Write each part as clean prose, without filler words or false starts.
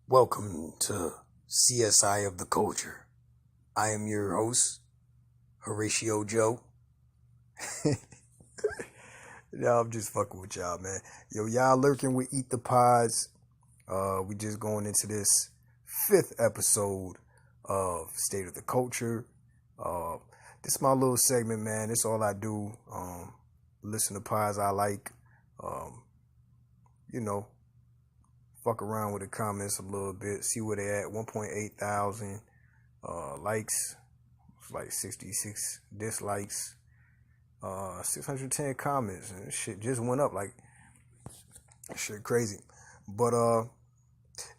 Welcome to CSI of the Culture. I am your host, Horatio Joe. Y'all, I'm just fucking with y'all, man. Yo, y'all lurking with Eat the Pods. We just going into this 5th episode of State of the Culture. This is my little segment, man. This is all I do. Listen to pods I like. Fuck around with the comments a little bit, see where they at. 1.8 thousand likes, like 66 dislikes, 610 comments, and shit just went up like shit crazy. But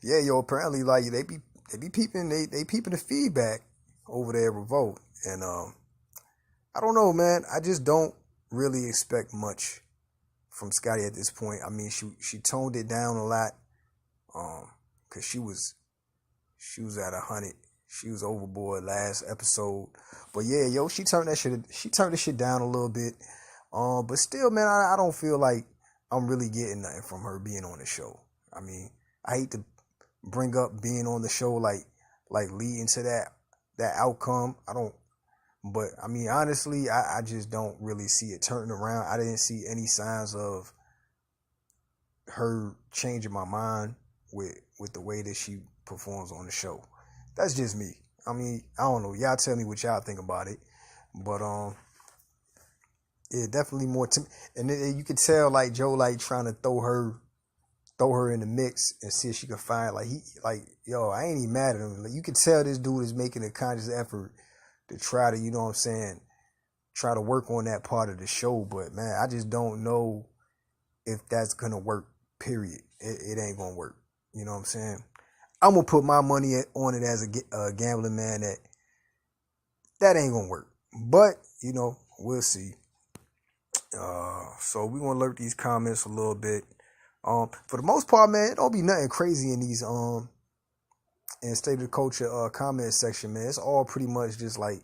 yeah, yo, apparently like they be peeping they peeping the feedback over there at Revolt, and I don't know, man. I just don't really expect much from Scotty at this point. I mean, she toned it down a lot. Cause she was at 100. She was overboard last episode. But yeah, yo, she turned the shit down a little bit. But still, man, I don't feel like I'm really getting nothing from her being on the show. I mean, I hate to bring up being on the show like leading to that outcome. But I mean, honestly, I just don't really see it turning around. I didn't see any signs of her changing my mind with the way that she performs on the show. That's just me. I mean, I don't know. Y'all tell me what y'all think about it. But yeah, definitely more and you could tell like Joe like trying to throw her in the mix and see if she could find yo, I ain't even mad at him. Like, you could tell this dude is making a conscious effort to try to, you know what I'm saying, try to work on that part of the show. But man, I just don't know if that's gonna work. Period. It ain't gonna work. You know what I'm saying? I'm gonna put my money on it as a gambling man that ain't gonna work. But you know, we'll see. So we gonna lurk these comments a little bit. For the most part, man, it don't be nothing crazy in these in State of the Culture comment section, man. It's all pretty much just like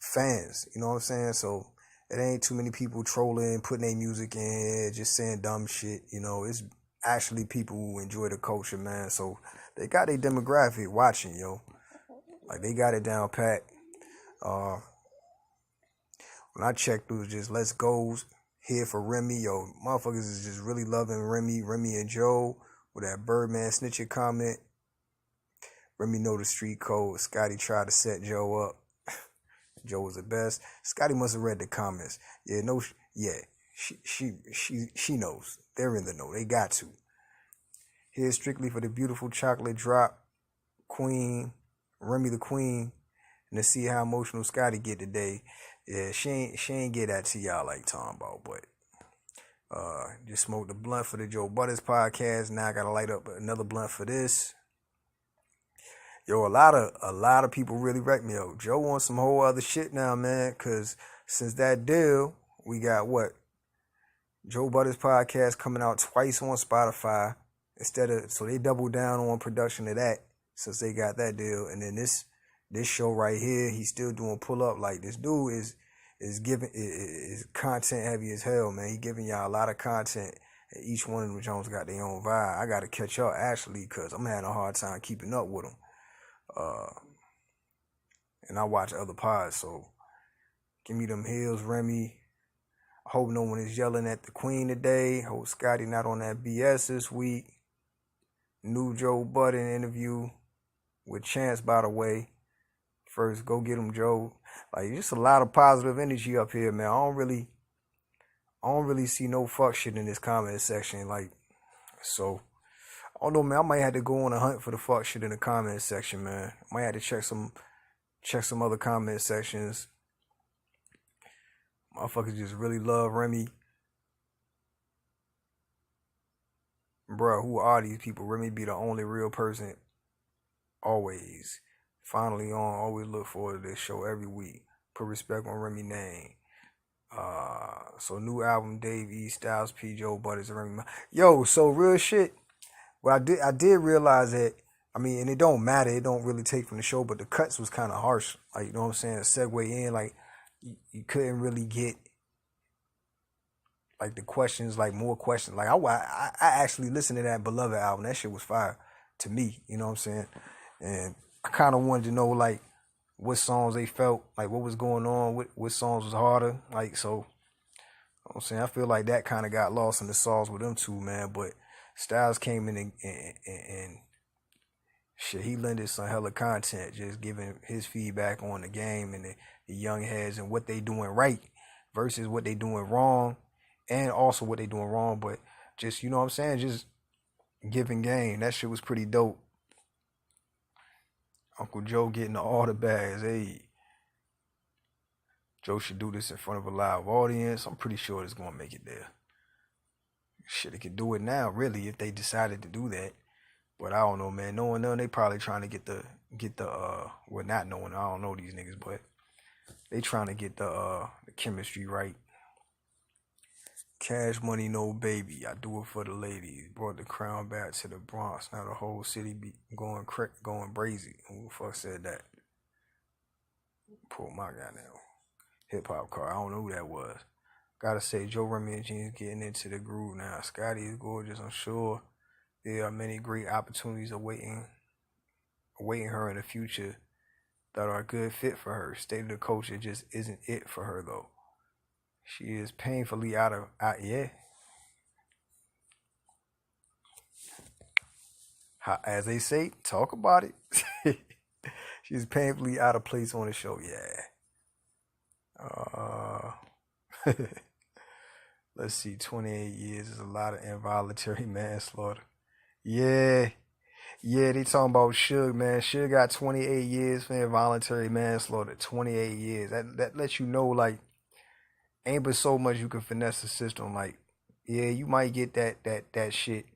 fans. You know what I'm saying? So it ain't too many people trolling, putting their music in, just saying dumb shit. You know, it's actually people who enjoy the culture, man. So they got their demographic watching, yo. Like they got it down pat. When I checked through, just let's goes here for Remy, yo. Motherfuckers is just really loving Remy and Joe with that Birdman snitching comment. Remy know the street code. Scotty tried to set Joe up. Joe was the best. Scotty must have read the comments. Yeah, no, yeah. She knows. They're in the know. They got to. Here's strictly for the beautiful chocolate drop queen, Remy the queen, and to see how emotional Scotty get today. Yeah, she ain't get that to y'all like talking about, but just smoked the blunt for the Joe Butters podcast. Now I gotta light up another blunt for this. Yo, a lot of people really wrecked me. Yo, Joe wants some whole other shit now, man. Cause since that deal, we got what? Joe Butters podcast coming out twice on Spotify so they doubled down on production of that since they got that deal. And then this show right here, he's still doing pull up. Like this dude is content heavy as hell, man. He giving y'all a lot of content. And each one of them Jones got their own vibe. I gotta catch up actually, cause I'm having a hard time keeping up with them. And I watch other pods, so give me them hills, Remy. I hope no one is yelling at the queen today. Hope Scotty not on that BS this week. New Joe Budden interview with Chance, by the way. First, go get him, Joe. Like, just a lot of positive energy up here, man. I don't really see no fuck shit in this comment section. Like, so I don't know, man. I might have to go on a hunt for the fuck shit in the comment section, man. I might have to check some other comment sections. Motherfuckers just really love Remy. Bruh, who are these people? Remy be the only real person. Always. Finally on. Always look forward to this show every week. Put respect on Remy's name. So new album, Dave E. Styles P. Joe Butters and Remy. Yo, so real shit. Well, I did realize that. I mean, and it don't matter. It don't really take from the show, but the cuts was kind of harsh. Like, you know what I'm saying? A segue in, like, you couldn't really get like the questions, like more questions. Like I actually listened to that Beloved album. That shit was fire. to me. You know what I'm saying? And I kind of wanted to know like what songs they felt like, what was going on, what songs was harder, like so. You know what I'm saying, I feel like that kind of got lost in the sauce with them two, man. But Styles came in and shit, he lended some hella content, just giving his feedback on the game and the young heads and what they doing right versus what they doing wrong, and also what they doing wrong. But just, you know what I'm saying, just giving game. That shit was pretty dope. Uncle Joe getting all the bags. Hey, Joe should do this in front of a live audience. I'm pretty sure it's gonna make it there. Shit, it could do it now, really, if they decided to do that. But I don't know, man. Knowing them, they probably trying to get the well, not knowing, I don't know these niggas, but they trying to get the chemistry right. Cash money, no baby. I do it for the ladies. Brought the crown back to the Bronx. Now the whole city be going brazy. Who the fuck said that? Pull my goddamn hip hop car. I don't know who that was. Gotta say, Joe Remy and Jean's getting into the groove now. Scotty is gorgeous. I'm sure there are many great opportunities awaiting her in the future that are a good fit for her. State of the culture just isn't it for her though. She is painfully out, yeah. As they say, talk about it. She's painfully out of place on the show, yeah. Let's see, 28 years is a lot of involuntary manslaughter. Yeah, they talking about Suge, man. Suge got 28 years for involuntary manslaughter. 28 years. That lets you know, like, ain't but so much you can finesse the system. Like, yeah, you might get that shit,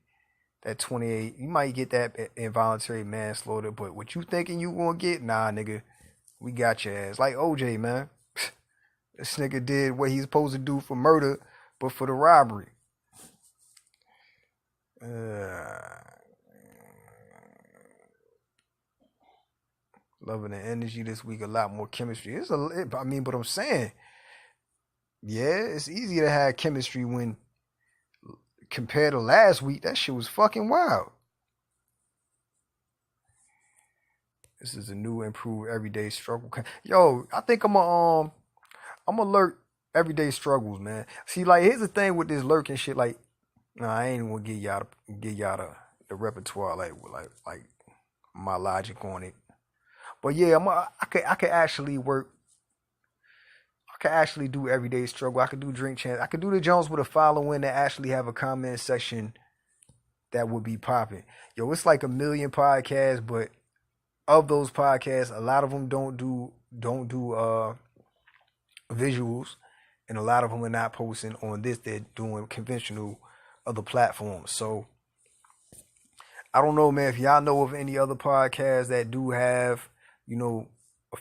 that 28. You might get that involuntary manslaughter, but what you thinking you gonna get? Nah, nigga, we got your ass. Like OJ, man. This nigga did what he's supposed to do for murder, but for the robbery. Loving the energy this week, a lot more chemistry. But I'm saying, yeah, it's easy to have chemistry when compared to last week. That shit was fucking wild. This is a new, improved everyday struggle. Yo, I think I'm gonna lurk everyday struggles, man. See, like, here's the thing with this lurking shit. Like, nah, I ain't gonna give y'all the repertoire, like my logic on it. But yeah, I could actually work. I could actually do everyday struggle. I could do drink chance. I could do the Jones with a following that actually have a comment section that would be popping. Yo, it's like a million podcasts, but of those podcasts, a lot of them don't do visuals, and a lot of them are not posting on this. They're doing conventional other platforms. So I don't know, man. If y'all know of any other podcasts that do have, a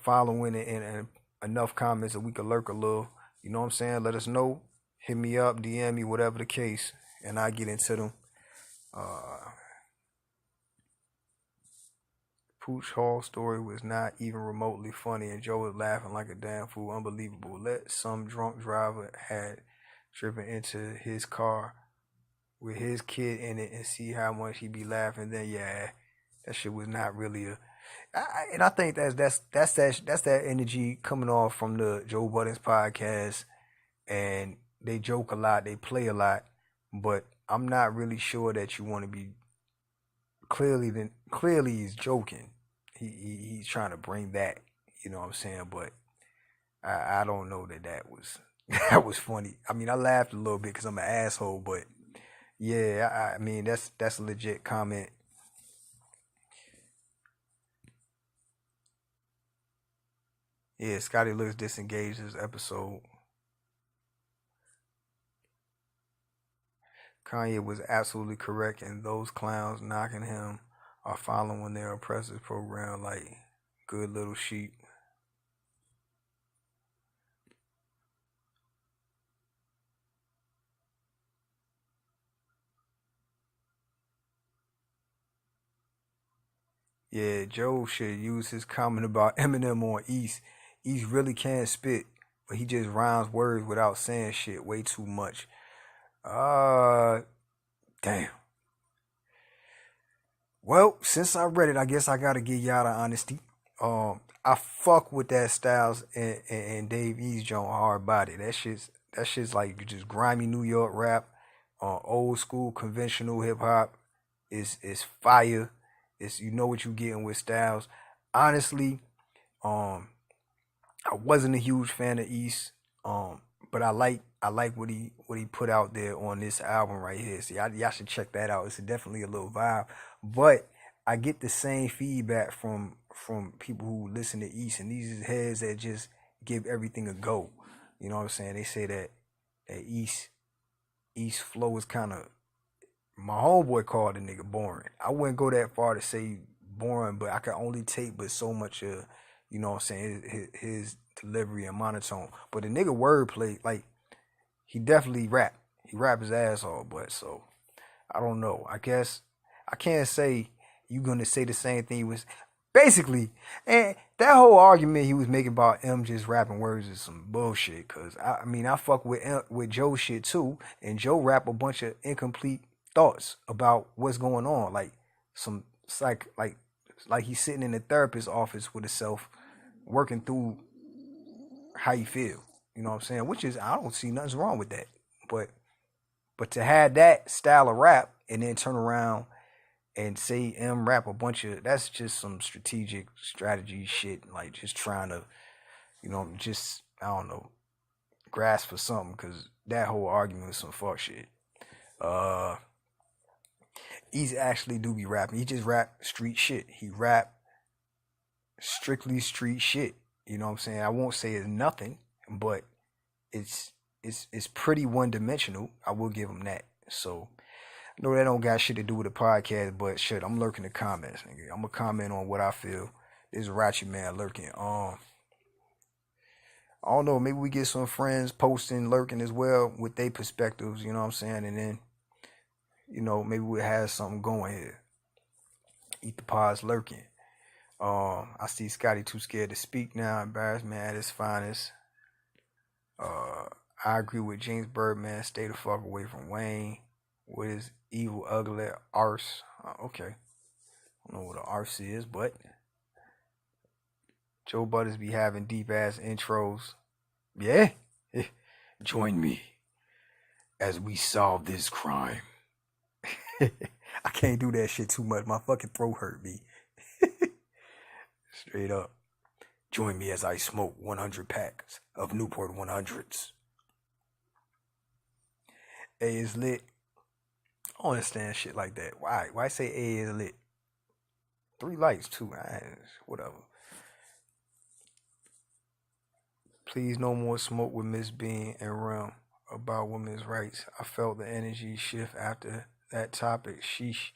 following and enough comments that we could lurk a little, you know what I'm saying? Let us know. Hit me up, DM me, whatever the case, and I get into them. Pooch Hall story was not even remotely funny, and Joe was laughing like a damn fool. Unbelievable. Let some drunk driver had driven into his car with his kid in it and see how much he be laughing. Then yeah, that shit was not really and I think that's that energy coming off from the Joe Budden's podcast, and they joke a lot, they play a lot, but I'm not really sure that you want to be clearly he's joking. He's trying to bring that, you know what I'm saying? But I don't know that was that was funny. I mean, I laughed a little bit because I'm an asshole, but yeah, I mean that's a legit comment. Yeah, Scotty looks disengaged this episode. Kanye was absolutely correct, and those clowns knocking him are following their oppressive program like good little sheep. Yeah, Joe should use his comment about Eminem on East. East really can spit, but he just rhymes words without saying shit way too much. Damn. Well, since I read it, I guess I gotta give y'all the honesty. I fuck with that Styles and Dave East Joint hard body. That shit's like just grimy New York rap, old school conventional hip hop. Is fire. It's you know what you getting with Styles. Honestly, um, I wasn't a huge fan of East, but I like what he put out there on this album right here. See, y'all should check that out. It's definitely a little vibe, but I get the same feedback from people who listen to East, and these is heads that just give everything a go. You know what I'm saying? They say that East flow is kind of my homeboy called the nigga boring. I wouldn't go that far to say boring, but I can only take but so much of, you know what I'm saying, his delivery and monotone. But the nigga wordplay, like, he definitely rap. He rap his ass off, but so, I don't know. I guess I can't say you gonna say the same thing he was basically, and that whole argument he was making about M just rapping words is some bullshit. Cause I mean I fuck with Joe shit too, and Joe rap a bunch of incomplete thoughts about what's going on, like some like he's sitting in the therapist's office with himself, working through how you feel. You know what I'm saying? Which is I don't see nothing wrong with that, but to have that style of rap and then turn around and say M rap a bunch of that's just some strategic strategy shit, like just trying to, just I don't know, grasp for something because that whole argument was some fuck shit. Uh, he's actually do be rapping. He just rap street shit. He rap strictly street shit. You know what I'm saying? I won't say it's nothing, but it's it's pretty one dimensional. I will give him that. So no, that don't got shit to do with the podcast, but shit, I'm lurking the comments, nigga. I'm gonna comment on what I feel. This is rachieman lurking. I don't know, maybe we get some friends posting lurking as well with their perspectives, you know what I'm saying? And then, maybe we'll have something going here. Eat the pods lurking. I see Scotty too scared to speak now. Embarrassment at his finest. Uh, I agree with James Birdman. Stay the fuck away from Wayne. What is evil, ugly, arse? Okay. I don't know what an arse is, but Joe Butters be having deep ass intros. Yeah? Join me as we solve this crime. I can't do that shit too much. My fucking throat hurt me. Straight up. Join me as I smoke 100 packs of Newport 100s. A is lit. I don't understand shit like that. Why? Why say A is lit? 3 lights too. Whatever. Please no more smoke with Miss Bean and Rum about women's rights. I felt the energy shift after that topic. Sheesh.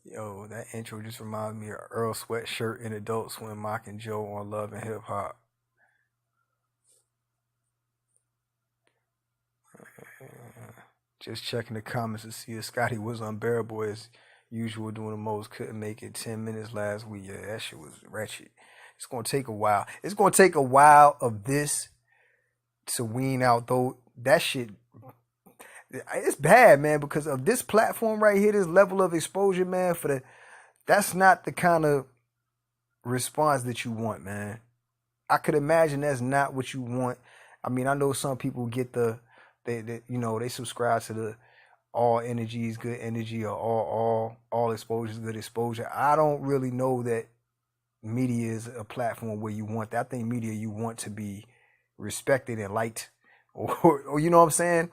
Yo, that intro just reminds me of Earl Sweatshirt and Adult Swim mocking Joe on Love and Hip Hop. Just checking the comments to see if Scotty was unbearable as usual doing the most. Couldn't make it 10 minutes last week. Yeah, that shit was wretched. It's going to take a while. It's going to take a while of this to wean out, though. That shit, it's bad, man, because of this platform right here, this level of exposure, man, that's not the kind of response that you want, man. I could imagine that's not what you want. I mean, I know some people get they subscribe to the all energy is good energy or all exposure is good exposure. I don't really know that media is a platform where you want that. I think media you want to be respected and liked, or you know what I'm saying.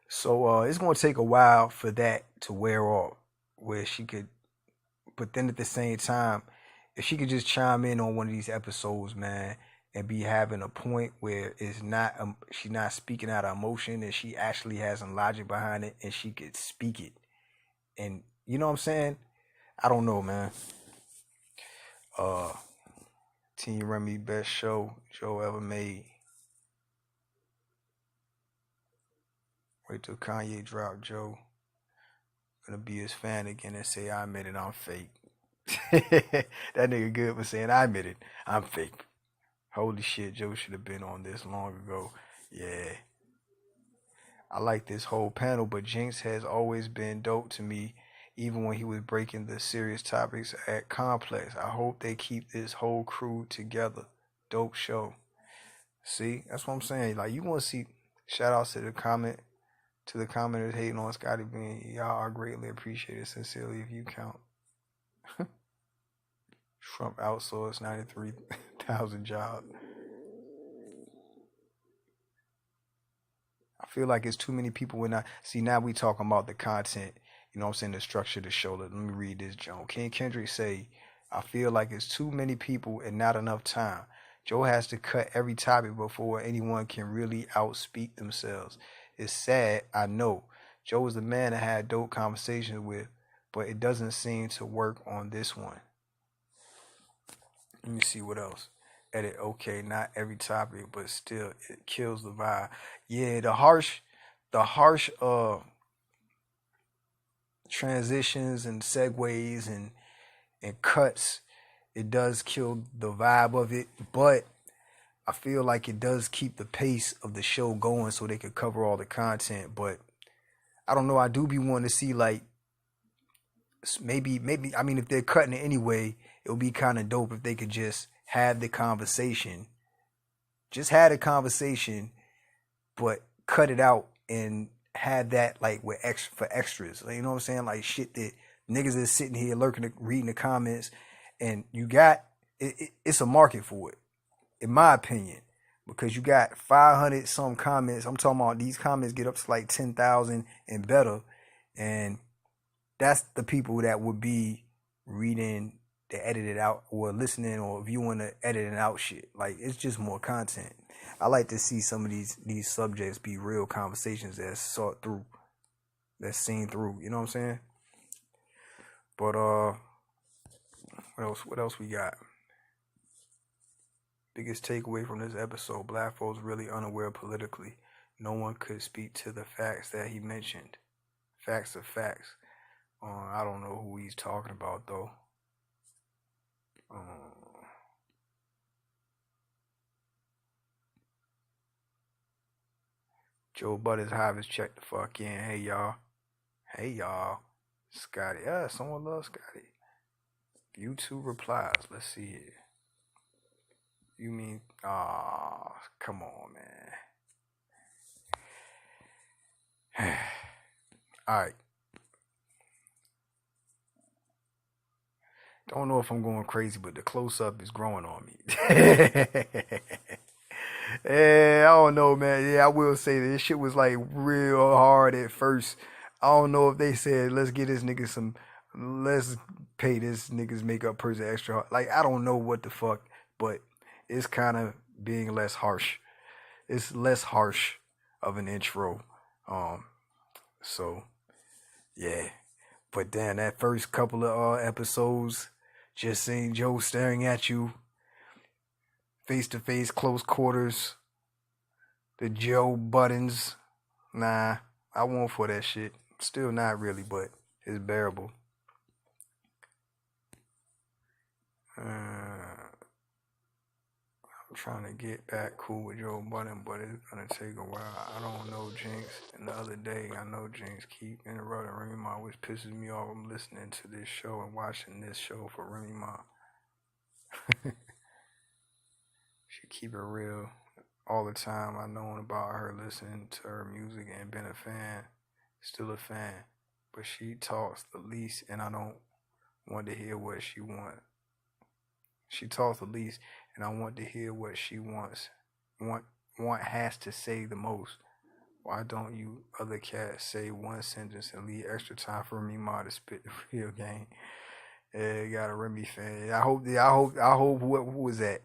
So it's gonna take a while for that to wear off, where she could. But then at the same time, if she could just chime in on one of these episodes, man, and be having a point where it's not she's not speaking out of emotion and she actually has some logic behind it and she could speak it, and you know what I'm saying. I don't know, man. Team Remy best show Joe ever made. Wait till Kanye drop Joe. Gonna be his fan again and say I admit it, I'm fake. That nigga good for saying I admit it, I'm fake. Holy shit, Joe should have been on this long ago. Yeah. I like this whole panel, but Jinx has always been dope to me, even when he was breaking the serious topics at Complex. I hope they keep this whole crew together. Dope show. See, that's what I'm saying. Like, you want to see shout outs to the commenters hating on Scotty Bean. Y'all are greatly appreciated. Sincerely, if you count. Trump outsourced 93,000 jobs. I feel like it's too many people. When I see now, we talking about the content. You know what I'm saying? The structure of the show. Let me read this, Joe. King Kendrick say, I feel like it's too many people and not enough time. Joe has to cut every topic before anyone can really outspeak themselves. It's sad, I know. Joe is the man I had dope conversations with, but it doesn't seem to work on this one. Let me see what else. Edit, okay, not every topic, but still it kills the vibe. Yeah, the harsh transitions and segues and cuts, it does kill the vibe of it, but I feel like it does keep the pace of the show going so they could cover all the content. But I don't know, I do be wanting to see, like, maybe I mean, if they're cutting it anyway, it would be kind of dope if they could just have the conversation, but cut it out and have that, like, with for extras. Like, you know what I'm saying? Like, shit that niggas is sitting here lurking, reading the comments, and you got it's a market for it, in my opinion, because you got 500 some comments. I'm talking about these comments get up to like 10,000 and better, and that's the people that would be reading the edited out or listening or viewing the edited out shit. Like, it's just more content. I like to see some of these subjects be real conversations that's sought through, that's seen through. You know what I'm saying? But what else we got? Biggest takeaway from this episode: Black folks really unaware politically. No one could speak to the facts that he mentioned. Facts are facts. I don't know who he's talking about though. Joe Budden's Hive check the fuck in. Hey y'all. Scotty. Someone loves Scotty. YouTube replies. Let's see it. You mean, come on, man. Alright. Don't know if I'm going crazy, but the close-up is growing on me. I don't know, man. Yeah, I will say this shit was like real hard at first. I don't know if they said, let's pay this nigga's makeup person extra hard. Like, I don't know what the fuck, but it's kind of being less harsh. It's less harsh of an intro. So, yeah. But then that first couple of episodes, just seeing Joe staring at you, face-to-face, close quarters, the Joe Buttons. Nah, I won't for that shit. Still not really, but it's bearable. I'm trying to get back cool with Joe Budden, but it's gonna take a while. I don't know Jinx. And the other day, I know Jinx keep interrupting Remy Ma, which pisses me off. I'm listening to this show and watching this show for Remy Ma. She keep it real all the time. I known about her, listening to her music and been a fan, still a fan. But she talks the least, and I don't want to hear what she wants. She talks the least, and I want to hear what she wants. Has to say the most. Why don't you other cats say one sentence and leave extra time for me ma to spit the real game? Yeah, got a Remy fan. I hope who was that?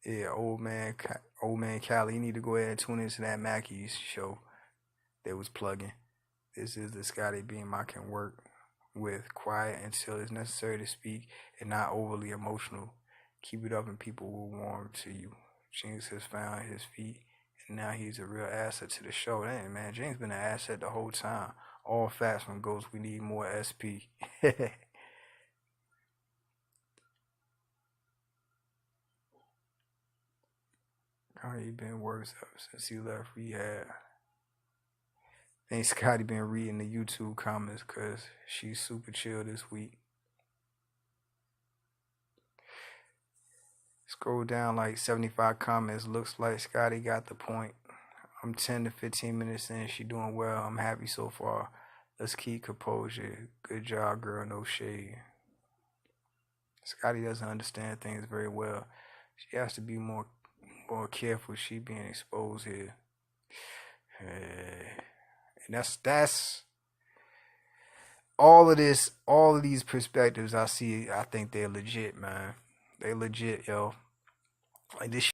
Yeah, old man Cali. You need to go ahead and tune into that Mackey's show that was plugging. This is the Scotty Beam I can work with, quiet until it's necessary to speak and not overly emotional. Keep it up and people will warm to you. James has found his feet and now he's a real asset to the show. Dang, man, James been an asset the whole time. All facts from Ghost. We need more SP. How he been worse ever since he left rehab. I think Scotty been reading the YouTube comments because she's super chill this week. Scroll down like 75 comments. Looks like Scotty got the point. I'm 10 to 15 minutes in. She doing well. I'm happy so far. Let's keep composure. Good job, girl. No shade. Scotty doesn't understand things very well. She has to be more careful. She being exposed here. And that's all of this, all of these perspectives I see. I think they're legit, man. They legit, yo. Like this